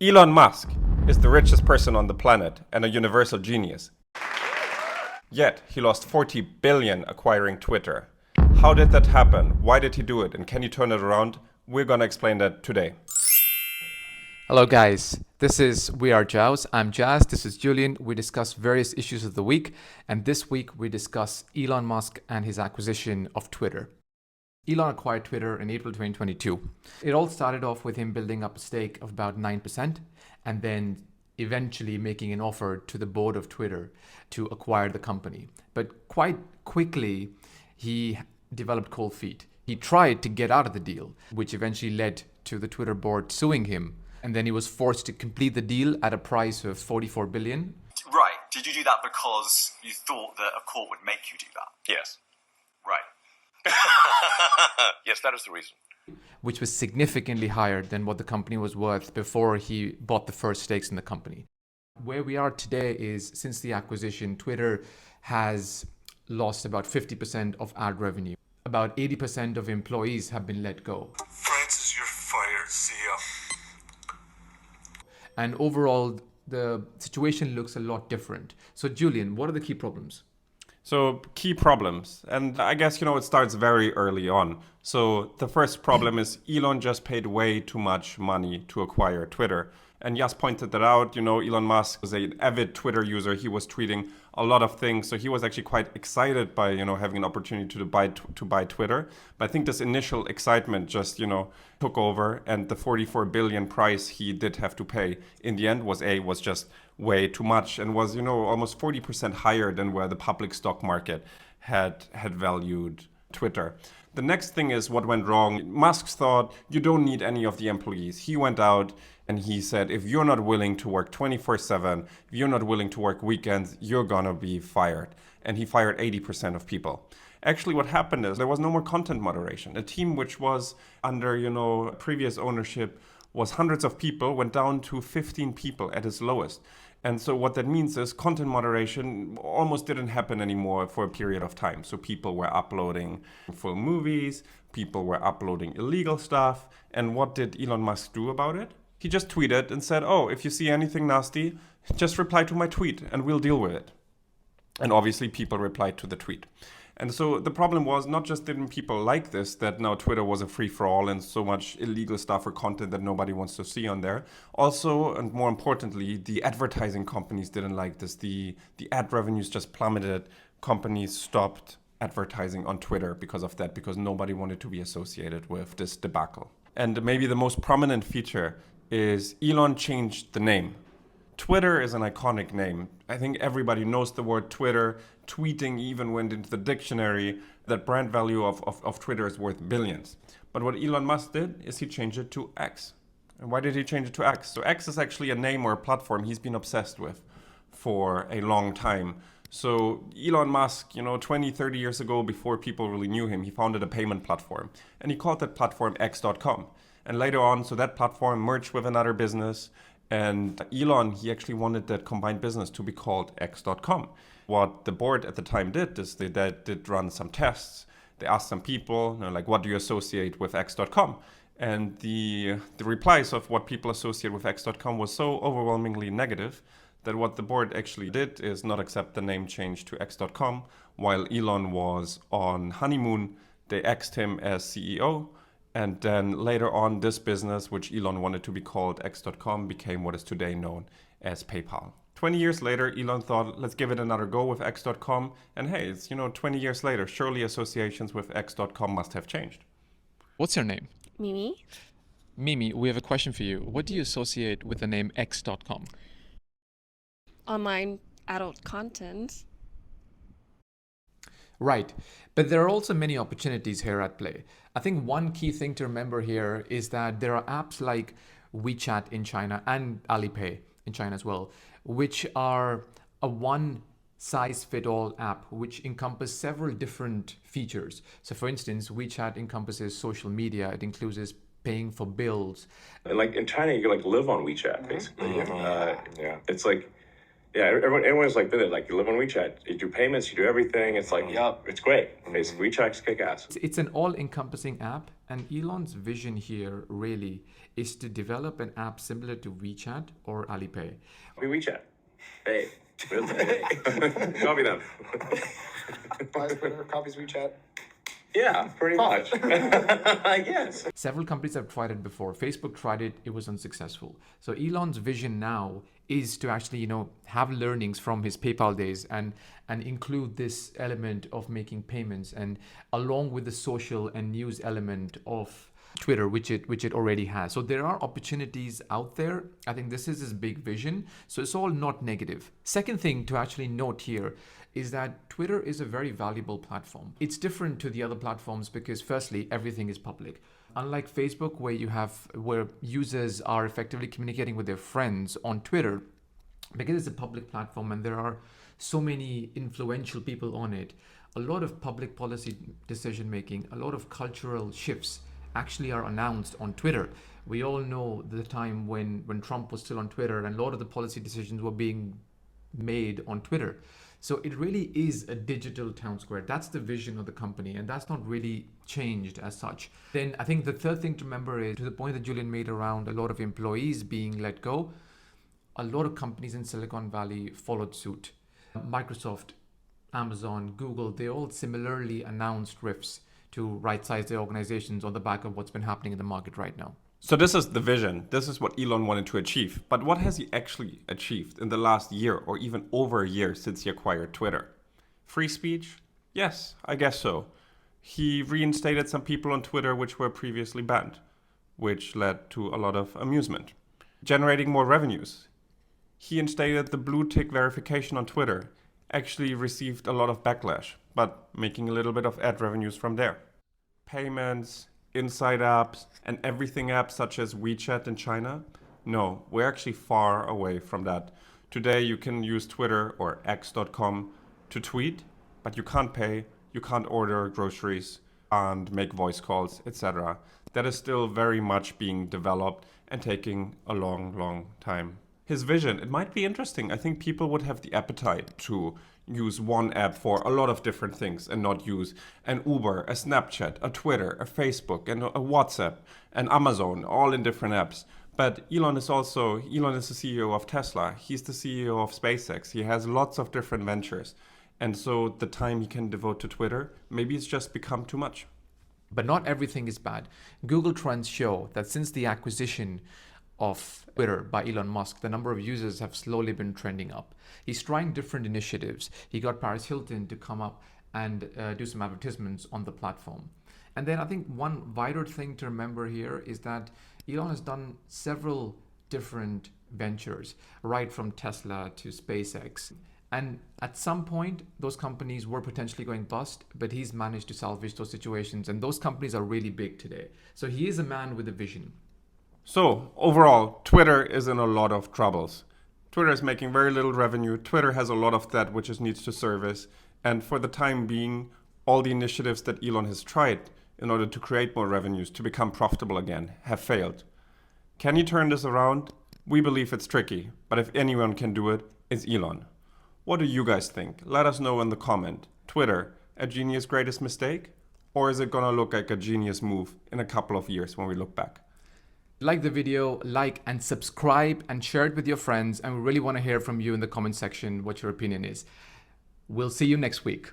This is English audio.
Elon Musk is the richest person on the planet and a universal genius. Yet, he lost 40 billion acquiring Twitter. How did that happen? Why did he do it? And can you turn it around? We're gonna explain that today. Hello guys, this is We Are Jaws. I'm Jazz, this is Julian. We discuss various issues of the week, and this week we discuss Elon Musk and his acquisition of Twitter. Elon acquired Twitter in April 2022. It all started off with him building up a stake of about 9% and then eventually making an offer to the board of Twitter to acquire the company. But quite quickly, he developed cold feet. He tried to get out of the deal, which eventually led to the Twitter board suing him. And then he was forced to complete the deal at a price of 44 billion. Right. Did you do that because you thought that a court would make you do that? Yes. Right. Yes, that is the reason. Which was significantly higher than what the company was worth before he bought the first stakes in the company. Where we are today is, since the acquisition, Twitter has lost about 50% of ad revenue. About 80% of employees have been let go. Francis, you're fired. See ya. And overall, the situation looks a lot different. So Julian, what are the key problems? So, key problems. And I guess, it starts very early on. So, the first problem is Elon just paid way too much money to acquire Twitter. And Jas pointed that out. Elon Musk was an avid Twitter user. He was tweeting a lot of things. So he was actually quite excited by, having an opportunity to buy Twitter. But I think this initial excitement just, took over. And the 44 billion price he did have to pay in the end was just way too much and was, almost 40% higher than where the public stock market had valued Twitter. The next thing is what went wrong. Musk thought you don't need any of the employees. He went out and he said, if you're not willing to work 24/7, if you're not willing to work weekends, you're gonna be fired. And he fired 80% of people. Actually, what happened is there was no more content moderation. A team which was under, previous ownership was hundreds of people, went down to 15 people at its lowest. And so what that means is content moderation almost didn't happen anymore for a period of time. So people were uploading full movies, people were uploading illegal stuff. And what did Elon Musk do about it? He just tweeted and said, if you see anything nasty, just reply to my tweet and we'll deal with it. And obviously people replied to the tweet. And so the problem was not just didn't people like this, that now Twitter was a free-for-all and so much illegal stuff or content that nobody wants to see on there. Also, and more importantly, the advertising companies didn't like this. The ad revenues just plummeted. Companies stopped advertising on Twitter because of that, because nobody wanted to be associated with this debacle. And maybe the most prominent feature is Elon changed the name. Twitter is an iconic name. I think everybody knows the word Twitter. Tweeting even went into the dictionary. That brand value of Twitter is worth billions. But what Elon Musk did is he changed it to X. And why did he change it to X? So X is actually a name or a platform he's been obsessed with for a long time. So Elon Musk, 20, 30 years ago, before people really knew him, he founded a payment platform. And he called that platform X.com. And later on, so that platform merged with another business. And Elon, he actually wanted that combined business to be called X.com. What the board at the time did is they did run some tests. They asked some people, what do you associate with X.com? And the replies of what people associate with X.com was so overwhelmingly negative that what the board actually did is not accept the name change to X.com. While Elon was on honeymoon, they axed him as CEO. And then later on, this business, which Elon wanted to be called X.com, became what is today known as PayPal. 20 years later, Elon thought, let's give it another go with X.com. And hey, it's 20 years later, surely associations with X.com must have changed. What's your name? Mimi? Mimi, we have a question for you. What do you associate with the name X.com? Online adult content. Right, but there are also many opportunities here at play. I think one key thing to remember here is that there are apps like WeChat in China and Alipay in China as well, which are a one-size-fit-all app which encompass several different features. So for instance, WeChat encompasses social media, it includes paying for bills. And in China, you can live on WeChat basically. Yeah. It's like Yeah, everyone's like, you live on WeChat, you do payments, you do everything. It's like, yeah, it's great. Basically, WeChat's kick ass. It's an all-encompassing app, and Elon's vision here really is to develop an app similar to WeChat or Alipay. Copy WeChat. Hey. Copy them. Twitter copies WeChat. Yeah, pretty much. Yes. Several companies have tried it before. Facebook tried it, it was unsuccessful. So Elon's vision now is to actually, have learnings from his PayPal days and include this element of making payments, and along with the social and news element of Twitter, which it already has. So there are opportunities out there. I think this is his big vision. So it's all not negative. Second thing to actually note here is that Twitter is a very valuable platform. It's different to the other platforms because firstly, everything is public. Unlike Facebook, where users are effectively communicating with their friends on Twitter, because it's a public platform and there are so many influential people on it, a lot of public policy decision making, a lot of cultural shifts actually are announced on Twitter. We all know the time when Trump was still on Twitter and a lot of the policy decisions were being made on Twitter. So it really is a digital town square. That's the vision of the company, and that's not really changed as such. Then I think the third thing to remember is, to the point that Julian made around a lot of employees being let go, a lot of companies in Silicon Valley followed suit. Microsoft, Amazon, Google, they all similarly announced rifts to right-size their organizations on the back of what's been happening in the market right now. So this is the vision. This is what Elon wanted to achieve. But what has he actually achieved in the last year or even over a year since he acquired Twitter? Free speech? Yes, I guess so. He reinstated some people on Twitter which were previously banned, which led to a lot of amusement. Generating more revenues. He instated the blue tick verification on Twitter. Actually received a lot of backlash, but making a little bit of ad revenues from there. Payments, inside apps, and everything apps such as WeChat in China? No, we're actually far away from that. Today you can use Twitter or x.com to tweet, but you can't pay, you can't order groceries and make voice calls, etc. That is still very much being developed and taking a long, long time. His vision, it might be interesting. I think people would have the appetite to use one app for a lot of different things and not use an Uber, a Snapchat, a Twitter, a Facebook, and a WhatsApp, and Amazon, all in different apps. But Elon is the CEO of Tesla. He's the CEO of SpaceX. He has lots of different ventures. And so the time he can devote to Twitter, maybe it's just become too much. But not everything is bad. Google trends show that since the acquisition of Twitter by Elon Musk, the number of users have slowly been trending up. He's trying different initiatives. He got Paris Hilton to come up and do some advertisements on the platform. And then I think one vital thing to remember here is that Elon has done several different ventures, right from Tesla to SpaceX. And at some point, those companies were potentially going bust, but he's managed to salvage those situations. And those companies are really big today. So he is a man with a vision. So overall, Twitter is in a lot of troubles. Twitter is making very little revenue. Twitter has a lot of debt which it needs to service. And for the time being, all the initiatives that Elon has tried in order to create more revenues to become profitable again have failed. Can he turn this around? We believe it's tricky, but if anyone can do it, it's Elon. What do you guys think? Let us know in the comment. Twitter, a genius greatest mistake? Or is it gonna look like a genius move in a couple of years when we look back? Like the video, like and subscribe and share it with your friends. And we really want to hear from you in the comment section what your opinion is. We'll see you next week.